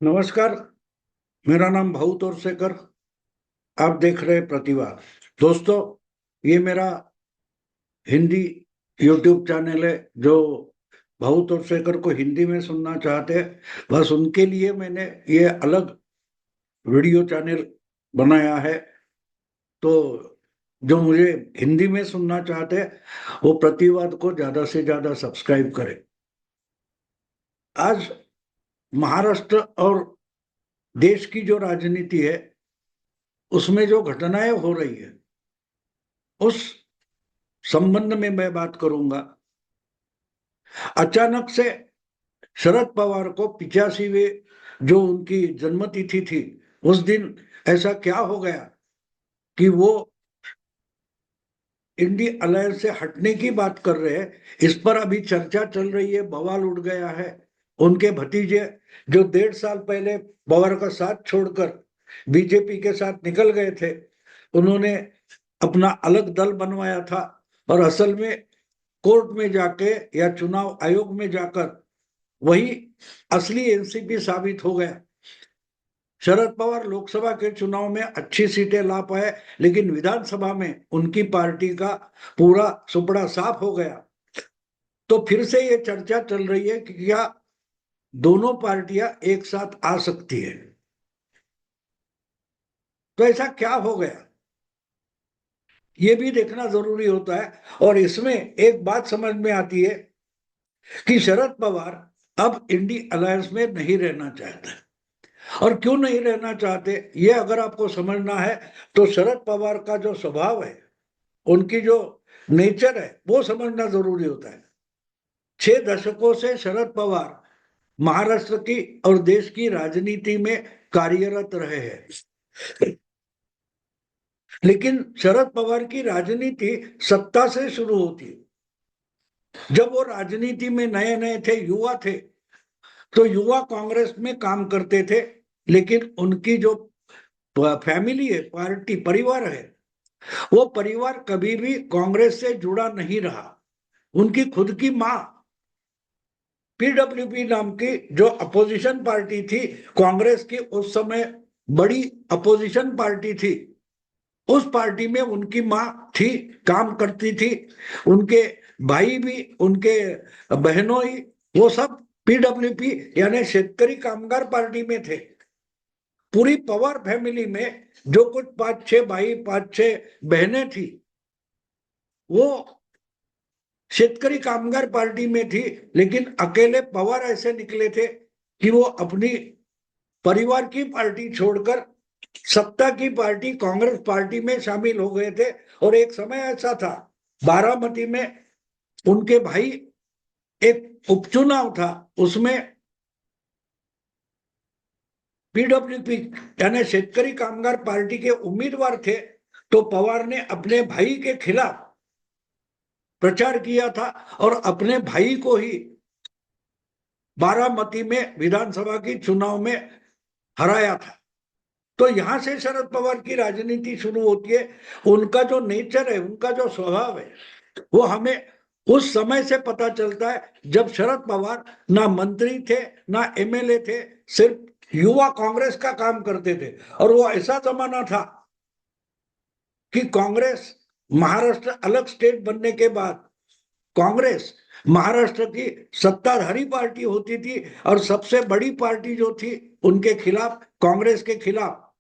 नमस्कार। मेरा नाम भाऊ तोरसेकर। आप देख रहे हैं प्रतिवाद। दोस्तों, ये मेरा हिंदी यूट्यूब चैनल है। जो भाऊ तोरसेकर को हिंदी में सुनना चाहते हैं, बस उनके लिए मैंने ये अलग वीडियो चैनल बनाया है। तो जो मुझे हिंदी में सुनना चाहते हैं, वो प्रतिवाद को ज्यादा से ज्यादा सब्सक्राइब करें। आज महाराष्ट्र और देश की जो राजनीति है, उसमें जो घटनाएं हो रही है, उस संबंध में मैं बात करूंगा। अचानक से शरद पवार को 85वें जो उनकी जन्मतिथि थी, उस दिन ऐसा क्या हो गया कि वो इंडी अलायंस से हटने की बात कर रहे हैं। इस पर अभी चर्चा चल रही है, बवाल उठ गया है। उनके भतीजे जो 1.5 साल पहले पवार का साथ छोड़कर बीजेपी के साथ निकल गए थे, उन्होंने अपना अलग दल बनवाया था और असल में कोर्ट में जाके या चुनाव आयोग में जाकर वही असली एनसीपी साबित हो गया। शरद पवार लोकसभा के चुनाव में अच्छी सीटें ला पाए, लेकिन विधानसभा में उनकी पार्टी का पूरा सुपड़ा साफ हो गया। तो फिर से ये चर्चा चल रही है कि क्या दोनों पार्टियां एक साथ आ सकती है। तो ऐसा क्या हो गया, ये भी देखना जरूरी होता है। और इसमें एक बात समझ में आती है कि शरद पवार अब इंडी अलायंस में नहीं रहना चाहते। और क्यों नहीं रहना चाहते, ये अगर आपको समझना है तो शरद पवार का जो स्वभाव है, उनकी जो नेचर है, वो समझना जरूरी होता है। 6 दशकों से शरद पवार महाराष्ट्र की और देश की राजनीति में कार्यरत रहे हैं। लेकिन शरद पवार की राजनीति सत्ता से शुरू होती है। जब वो राजनीति में नए नए थे, युवा थे, तो युवा कांग्रेस में काम करते थे। लेकिन उनकी जो फैमिली है, पार्टी परिवार है, वो परिवार कभी भी कांग्रेस से जुड़ा नहीं रहा। उनकी खुद की मां पीडब्ल्यूपी नाम की जो अपोजिशन पार्टी थी कांग्रेस की, उस समय बड़ी अपोजिशन पार्टी थी, उस पार्टी में उनकी मां थी, काम करती थी। उनके भाई भी, उनके बहनों ही, वो सब पीडब्ल्यूपी यानी शेतकरी कामगार पार्टी में थे। पूरी पवार फैमिली में जो कुछ 5-6 भाई, 5-6 बहनें थी, वो शेतकरी कामगार पार्टी में थी। लेकिन अकेले पवार ऐसे निकले थे कि वो अपनी परिवार की पार्टी छोड़कर सत्ता की पार्टी कांग्रेस पार्टी में शामिल हो गए थे। और एक समय ऐसा था, बारामती में उनके भाई, एक उपचुनाव था, उसमें पीडब्ल्यूपी यानी शेतकरी कामगार पार्टी के उम्मीदवार थे। तो पवार ने अपने भाई के खिलाफ प्रचार किया था और अपने भाई को ही बारामती में विधानसभा की चुनाव में हराया था। तो यहां से शरद पवार की राजनीति शुरू होती है। उनका जो नेचर है, उनका जो स्वभाव है, वो हमें उस समय से पता चलता है जब शरद पवार ना मंत्री थे, ना एमएलए थे, सिर्फ युवा कांग्रेस का काम करते थे। और वो ऐसा जमाना था कि कांग्रेस महाराष्ट्र अलग स्टेट बनने के बाद कांग्रेस महाराष्ट्र की सत्ताधारी पार्टी होती थी। और सबसे बड़ी पार्टी जो थी उनके खिलाफ, कांग्रेस के खिलाफ,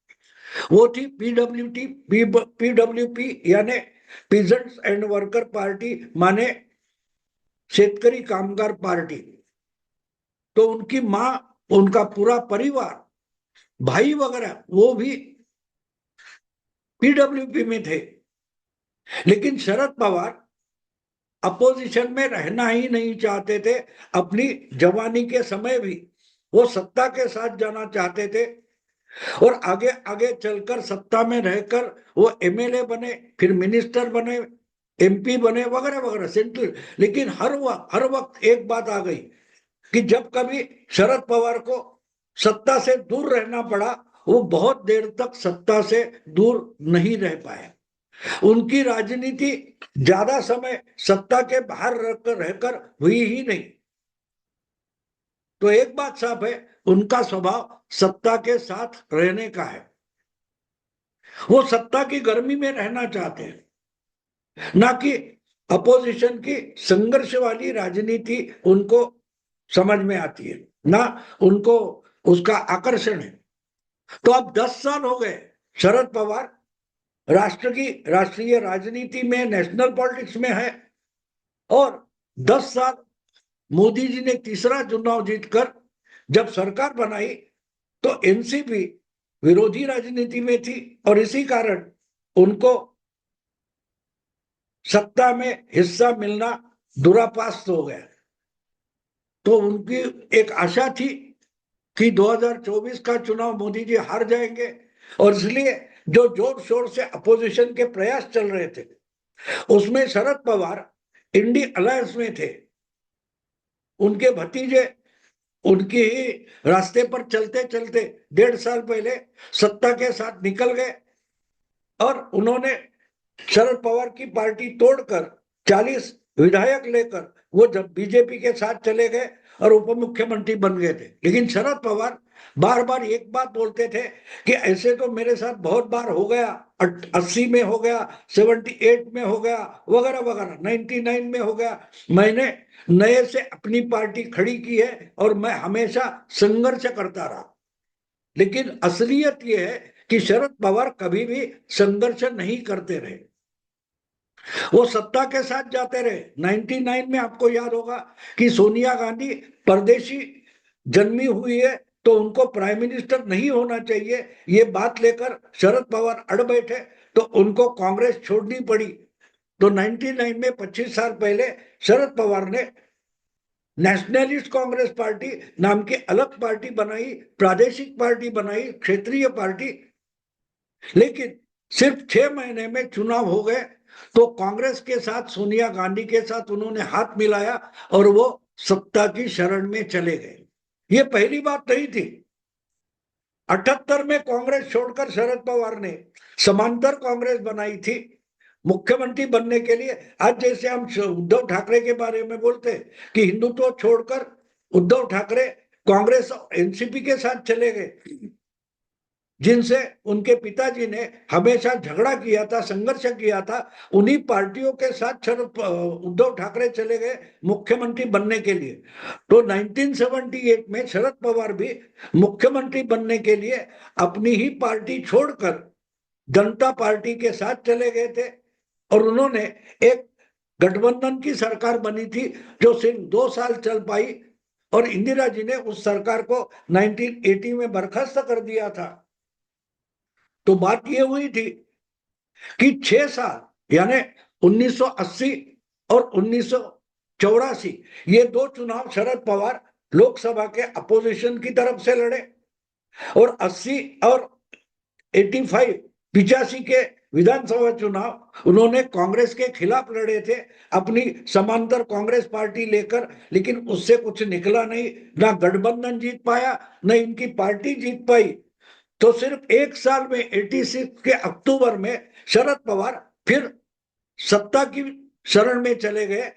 वो थी पीडब्ल्यूपी यानी पीजेंट्स एंड वर्कर पार्टी, माने शेतकरी कामगार पार्टी। तो उनकी मां, उनका पूरा परिवार, भाई वगैरह, वो भी पीडब्ल्यूपी में थे। लेकिन शरद पवार अपोजिशन में रहना ही नहीं चाहते थे। अपनी जवानी के समय भी वो सत्ता के साथ जाना चाहते थे और आगे आगे चलकर सत्ता में रहकर वो एमएलए बने, फिर मिनिस्टर बने, एमपी बने, वगैरह वगैरह सेंट्रल। लेकिन हर वक्त एक बात आ गई कि जब कभी शरद पवार को सत्ता से दूर रहना पड़ा, वो बहुत देर तक सत्ता से दूर नहीं रह पाए। उनकी राजनीति ज्यादा समय सत्ता के बाहर रहकर हुई ही नहीं। तो एक बात साफ है, उनका स्वभाव सत्ता के साथ रहने का है। वो सत्ता की गर्मी में रहना चाहते हैं, ना कि अपोजिशन की संघर्ष वाली राजनीति उनको समझ में आती है, ना उनको उसका आकर्षण है। तो अब 10 साल हो गए शरद पवार राष्ट्रीय राजनीति में, नेशनल पॉलिटिक्स में है, और 10 साल मोदी जी ने तीसरा चुनाव जीतकर जब सरकार बनाई तो एनसीपी विरोधी राजनीति में थी, और इसी कारण उनको सत्ता में हिस्सा मिलना दुरापास्त हो गया। तो उनकी एक आशा थी कि 2024 का चुनाव मोदी जी हार जाएंगे, और इसलिए जो जोर शोर से अपोजिशन के प्रयास चल रहे थे उसमें शरद पवार इंडी अलायंस में थे। उनके भतीजे उनकी ही रास्ते पर चलते चलते 1.5 साल पहले सत्ता के साथ निकल गए, और उन्होंने शरद पवार की पार्टी तोड़कर 40 विधायक लेकर वो जब बीजेपी के साथ चले गए और उप मुख्यमंत्री बन गए थे। लेकिन शरद पवार बार बार एक बात बोलते थे कि ऐसे तो मेरे साथ बहुत बार हो गया, 80 में हो गया, 78 में हो गया, वगैरह वगैरह, 99 में हो गया। मैंने नए से अपनी पार्टी खड़ी की है और मैं हमेशा संघर्ष करता रहा। लेकिन असलियत यह है कि शरद पवार कभी भी संघर्ष नहीं करते रहे, वो सत्ता के साथ जाते रहे। 99 में आपको याद होगा कि सोनिया गांधी परदेशी जन्मी हुई है तो उनको प्राइम मिनिस्टर नहीं होना चाहिए, ये बात लेकर शरद पवार अड़ बैठे तो उनको कांग्रेस छोड़नी पड़ी। तो 99 में 25 साल पहले शरद पवार ने नेशनलिस्ट कांग्रेस पार्टी नाम की अलग पार्टी बनाई, प्रादेशिक पार्टी बनाई, क्षेत्रीय पार्टी। लेकिन सिर्फ 6 महीने में चुनाव हो गए तो कांग्रेस के साथ, सोनिया गांधी के साथ उन्होंने हाथ मिलाया और वो सत्ता की शरण में चले गए। ये पहली बात नहीं थी। 78 में कांग्रेस छोड़कर शरद पवार ने समांतर कांग्रेस बनाई थी मुख्यमंत्री बनने के लिए। आज जैसे हम उद्धव ठाकरे के बारे में बोलते कि हिंदुत्व छोड़कर उद्धव ठाकरे कांग्रेस और एनसीपी के साथ चले गए, जिनसे उनके पिताजी ने हमेशा झगड़ा किया था, संघर्ष किया था, उन्हीं पार्टियों के साथ उद्धव ठाकरे चले गए मुख्यमंत्री बनने के लिए। तो 1978 में शरद पवार भी मुख्यमंत्री बनने के लिए अपनी ही पार्टी छोड़कर जनता पार्टी के साथ चले गए थे, और उन्होंने एक गठबंधन की सरकार बनी थी जो सिर्फ 2 साल चल पाई, और इंदिरा जी ने उस सरकार को 1980 में बर्खास्त कर दिया था। तो बात यह हुई थी कि 6 साल यानी 1980 और 1984 ये 2 चुनाव शरद पवार लोकसभा के अपोजिशन की तरफ से लड़े, और 80 और 85 के विधानसभा चुनाव उन्होंने कांग्रेस के खिलाफ लड़े थे अपनी समांतर कांग्रेस पार्टी लेकर। लेकिन उससे कुछ निकला नहीं, ना गठबंधन जीत पाया, न इनकी पार्टी जीत पाई। तो सिर्फ 1 साल में 86 के अक्टूबर में शरद पवार फिर सत्ता की शरण में चले गए।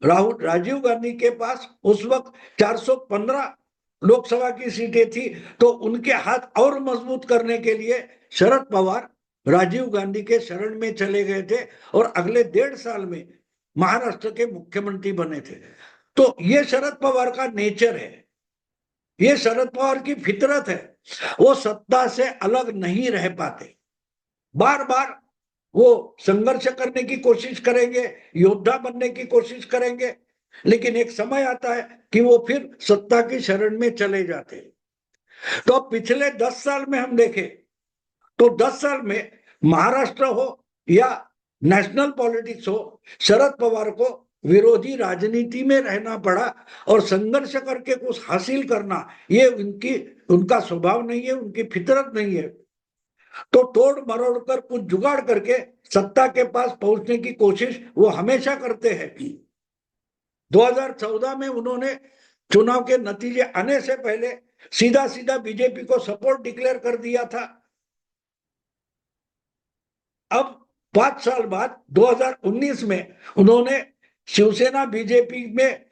राजीव गांधी के पास उस वक्त 415 लोकसभा की सीटें थी, तो उनके हाथ और मजबूत करने के लिए शरद पवार राजीव गांधी के शरण में चले गए थे, और अगले 1.5 साल में महाराष्ट्र के मुख्यमंत्री बने थे। तो ये शरद पवार का नेचर है, ये शरद पवार की फितरत है। वो सत्ता से अलग नहीं रह पाते, बार बार वो संघर्ष करने की कोशिश करेंगे, योद्धा बनने की कोशिश करेंगे, लेकिन एक समय आता है कि वो फिर सत्ता की शरण में चले जाते हैं। तो पिछले 10 साल में हम देखें तो 10 साल में महाराष्ट्र हो या नेशनल पॉलिटिक्स हो, शरद पवार को विरोधी राजनीति में रहना पड़ा, और संघर्ष करके कुछ हासिल करना ये उनका स्वभाव नहीं है, उनकी फितरत नहीं है। तो तोड़ मरोड़ कर कुछ जुगाड़ करके सत्ता के पास पहुंचने की कोशिश वो हमेशा करते हैं। 2014 में उन्होंने चुनाव के नतीजे आने से पहले सीधा सीधा बीजेपी को सपोर्ट डिक्लेयर कर दिया था। अब 5 साल बाद 2019 में उन्होंने शिवसेना बीजेपी में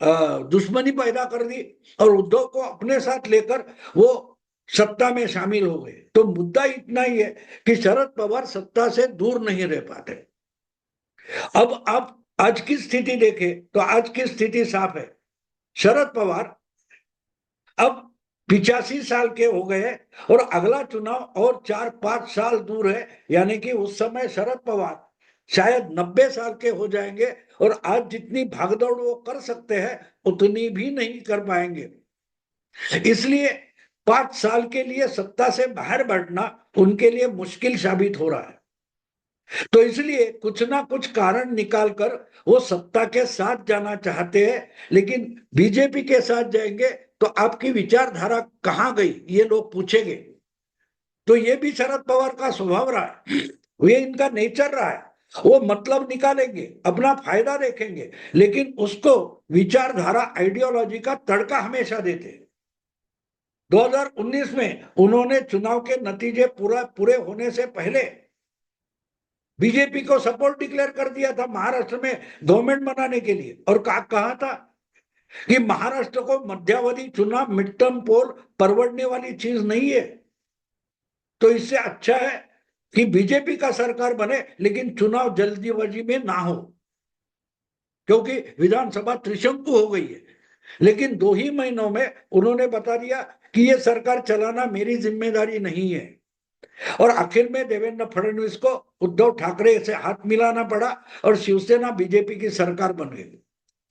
दुश्मनी पैदा कर दी और उद्धव को अपने साथ लेकर वो सत्ता में शामिल हो गए। तो मुद्दा इतना ही है कि शरद पवार सत्ता से दूर नहीं रह पाते। अब आप आज की स्थिति देखें तो आज की स्थिति साफ है। शरद पवार अब 85 साल के हो गए और अगला चुनाव और 4-5 साल दूर है, यानी कि उस समय शरद पवार शायद 90 साल के हो जाएंगे और आज जितनी भागदौड़ वो कर सकते हैं उतनी भी नहीं कर पाएंगे। इसलिए 5 साल के लिए सत्ता से बाहर बैठना उनके लिए मुश्किल साबित हो रहा है। तो इसलिए कुछ ना कुछ कारण निकालकर वो सत्ता के साथ जाना चाहते हैं, लेकिन बीजेपी के साथ जाएंगे तो आपकी विचारधारा कहां गई ये लोग पूछेंगे। तो ये भी शरद पवार का स्वभाव रहा है, ये इनका नेचर रहा है। वो मतलब निकालेंगे, अपना फायदा देखेंगे, लेकिन उसको विचारधारा आइडियोलॉजी का तड़का हमेशा देते। 2019 में उन्होंने चुनाव के नतीजे पूरे होने से पहले बीजेपी को सपोर्ट डिक्लेयर कर दिया था महाराष्ट्र में गवर्नमेंट बनाने के लिए, और कहा था कि महाराष्ट्र को मध्यावधि चुनाव मिड टर्म पोल परवड़ने वाली चीज नहीं है। तो इससे अच्छा है कि बीजेपी का सरकार बने लेकिन चुनाव जल्दीबाजी में ना हो, क्योंकि विधानसभा त्रिशंकु हो गई है। लेकिन 2 ही महीनों में उन्होंने बता दिया कि ये सरकार चलाना मेरी जिम्मेदारी नहीं है, और आखिर में देवेंद्र फडणवीस को उद्धव ठाकरे से हाथ मिलाना पड़ा और शिवसेना बीजेपी की सरकार बन गई।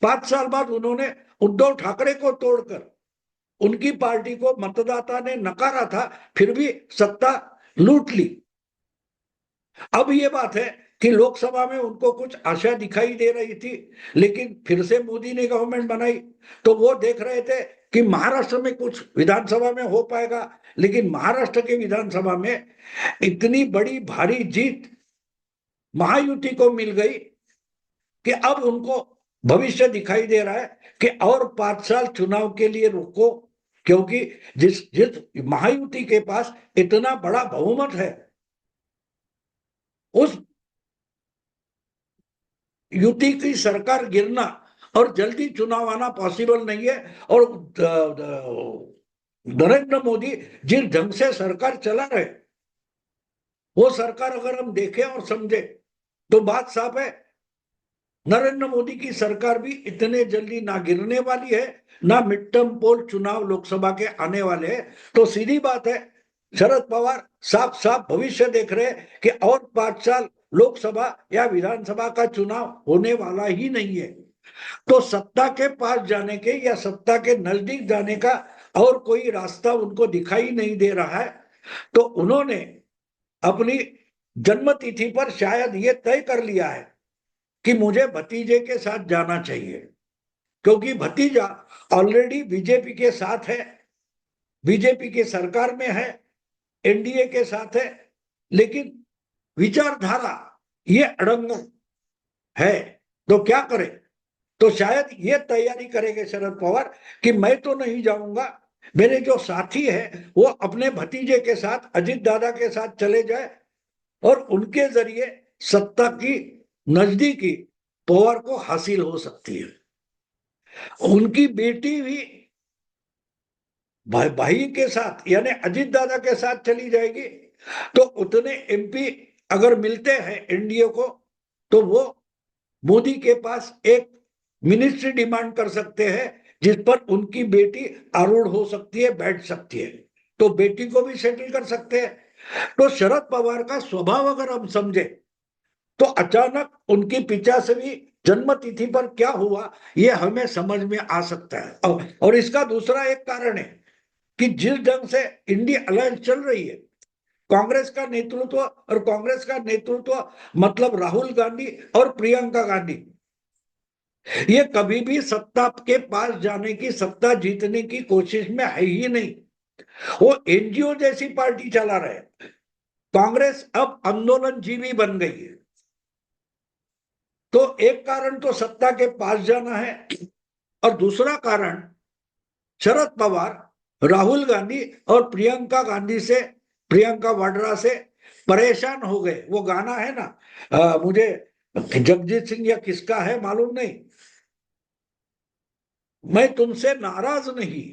5 साल बाद उन्होंने उद्धव ठाकरे को तोड़कर उनकी पार्टी को मतदाता ने नकारा था, फिर भी सत्ता लूट ली। अब ये बात है कि लोकसभा में उनको कुछ आशा दिखाई दे रही थी, लेकिन फिर से मोदी ने गवर्नमेंट बनाई तो वो देख रहे थे कि महाराष्ट्र में कुछ विधानसभा में हो पाएगा, लेकिन महाराष्ट्र के विधानसभा में इतनी बड़ी भारी जीत महायुति को मिल गई कि अब उनको भविष्य दिखाई दे रहा है कि और 5 साल चुनाव के लिए रुको, क्योंकि जिस जिस महायुति के पास इतना बड़ा बहुमत है उस युति की सरकार गिरना और जल्दी चुनाव आना पॉसिबल नहीं है। और नरेंद्र मोदी जिस ढंग से सरकार चला रहे, वो सरकार अगर हम देखें और समझे तो बात साफ है, नरेंद्र मोदी की सरकार भी इतने जल्दी ना गिरने वाली है, ना मिड टर्म पोल चुनाव लोकसभा के आने वाले हैं। तो सीधी बात है, शरद पवार साफ साफ भविष्य देख रहे हैं कि और 5 साल लोकसभा या विधानसभा का चुनाव होने वाला ही नहीं है। तो सत्ता के पास जाने के या सत्ता के नजदीक जाने का और कोई रास्ता उनको दिखाई नहीं दे रहा है। तो उन्होंने अपनी जन्मतिथि पर शायद ये तय कर लिया है कि मुझे भतीजे के साथ जाना चाहिए, क्योंकि भतीजा ऑलरेडी बीजेपी के साथ है, बीजेपी की सरकार में है, एनडीए के साथ है, लेकिन विचारधारा ये अड़ंग है। तो क्या करें? तो शायद ये तैयारी करेंगे शरद पवार कि मैं तो नहीं जाऊंगा, मेरे जो साथी है वो अपने भतीजे के साथ अजित दादा के साथ चले जाए और उनके जरिए सत्ता की नजदीकी पवार को हासिल हो सकती है। उनकी बेटी भी भाई के साथ यानी अजित दादा के साथ चली जाएगी, तो उतने एमपी अगर मिलते हैं एनडीए को तो वो मोदी के पास एक मिनिस्ट्री डिमांड कर सकते हैं जिस पर उनकी बेटी आरूढ़ हो सकती है, बैठ सकती है, तो बेटी को भी सेटल कर सकते हैं। तो शरद पवार का स्वभाव अगर हम समझे तो अचानक उनकी 85वीं जन्मतिथि पर क्या हुआ ये हमें समझ में आ सकता है। और इसका दूसरा एक कारण है कि जिस ढंग से इंडिया अलायंस चल रही है, कांग्रेस का नेतृत्व, और कांग्रेस का नेतृत्व मतलब राहुल गांधी और प्रियंका गांधी, ये कभी भी सत्ता के पास जाने की, सत्ता जीतने की कोशिश में है ही नहीं। वो एनजीओ जैसी पार्टी चला रहे। कांग्रेस अब आंदोलन जीवी बन गई है। तो एक कारण तो सत्ता के पास जाना है, और दूसरा कारण शरद पवार राहुल गांधी और प्रियंका वाड्रा से परेशान हो गए। वो गाना है ना, मुझे जगजीत सिंह या किसका है मालूम नहीं, मैं तुमसे नाराज नहीं,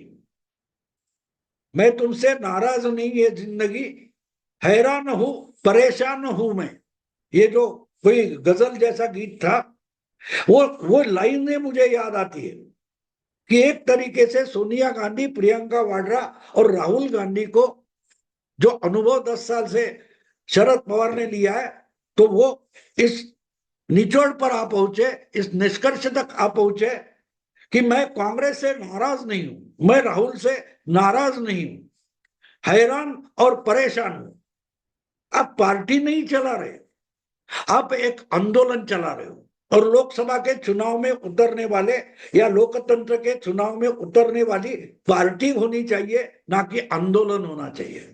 मैं तुमसे नाराज नहीं, ये जिंदगी हैरान हूं, परेशान हूं मैं। ये जो कोई गजल जैसा गीत था, वो लाइनें मुझे याद आती है कि एक तरीके से सोनिया गांधी, प्रियंका वाड्रा और राहुल गांधी को जो अनुभव 10 साल से शरद पवार ने लिया है, तो वो इस निचोड़ पर आ पहुंचे, इस निष्कर्ष तक आ पहुंचे कि मैं कांग्रेस से नाराज नहीं हूं, मैं राहुल से नाराज नहीं हूं, हैरान और परेशान हूं। आप पार्टी नहीं चला रहे, आप एक आंदोलन चला रहे हो। और लोकसभा के चुनाव में उतरने वाले या लोकतंत्र के चुनाव में उतरने वाली पार्टी होनी चाहिए, ना कि आंदोलन होना चाहिए।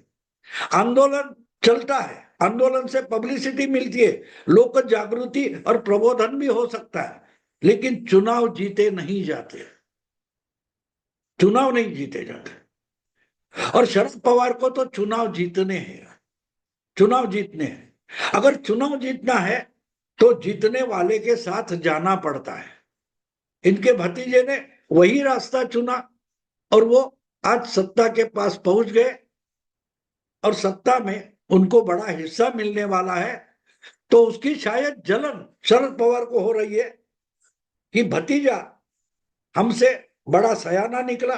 आंदोलन चलता है, आंदोलन से पब्लिसिटी मिलती है, लोक जागृति और प्रबोधन भी हो सकता है, लेकिन चुनाव जीते नहीं जाते, चुनाव नहीं जीते जाते। और शरद पवार को तो चुनाव जीतने हैं, चुनाव जीतने हैं। अगर चुनाव जीतना है तो जीतने वाले के साथ जाना पड़ता है। इनके भतीजे ने वही रास्ता चुना और वो आज सत्ता के पास पहुंच गए, और सत्ता में उनको बड़ा हिस्सा मिलने वाला है। तो उसकी शायद जलन शरद पवार को हो रही है कि भतीजा हमसे बड़ा सयाना निकला।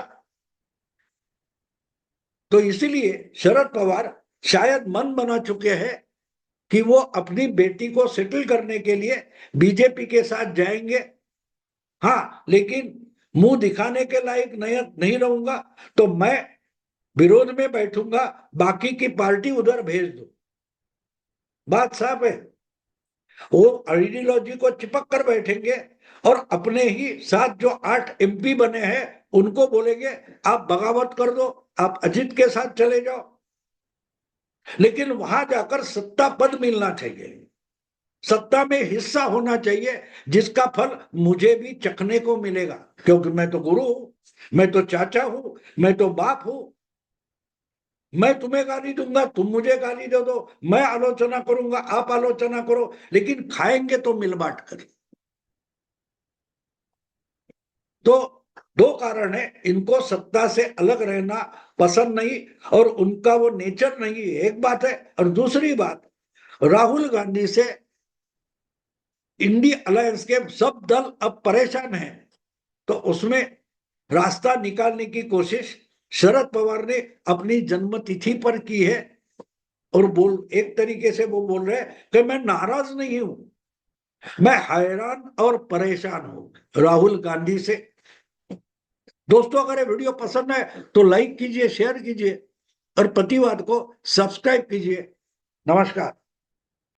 तो इसीलिए शरद पवार शायद मन बना चुके हैं कि वो अपनी बेटी को सेटल करने के लिए बीजेपी के साथ जाएंगे। हाँ, लेकिन मुंह दिखाने के लायक नहीं रहूंगा तो मैं विरोध में बैठूंगा, बाकी की पार्टी उधर भेज दो। बात साफ है। वो आइडियोलॉजी को चिपक कर बैठेंगे और अपने ही साथ जो 8 एमपी बने हैं उनको बोलेंगे आप बगावत कर दो, आप अजीत के साथ चले जाओ। लेकिन वहां जाकर सत्ता पद मिलना चाहिए, सत्ता में हिस्सा होना चाहिए, जिसका फल मुझे भी चखने को मिलेगा, क्योंकि मैं तो गुरु हूं, मैं तो चाचा हूं, मैं तो बाप हूं। मैं तुम्हें गाली दूंगा, तुम मुझे गाली दे दो, मैं आलोचना करूंगा, आप आलोचना करो, लेकिन खाएंगे तो मिल बांट कर। तो दो कारण है, इनको सत्ता से अलग रहना पसंद नहीं और उनका वो नेचर नहीं है, एक बात है। और दूसरी बात, राहुल गांधी से इंडी अलायंस के सब दल अब परेशान हैं, तो उसमें रास्ता निकालने की कोशिश शरद पवार ने अपनी जन्मतिथि पर की है। और एक तरीके से वो बोल रहे हैं कि मैं नाराज नहीं हूं, मैं हैरान और परेशान हूं राहुल गांधी से। दोस्तों, अगर ये वीडियो पसंद है तो लाइक कीजिए, शेयर कीजिए और प्रतिवाद को सब्सक्राइब कीजिए। नमस्कार।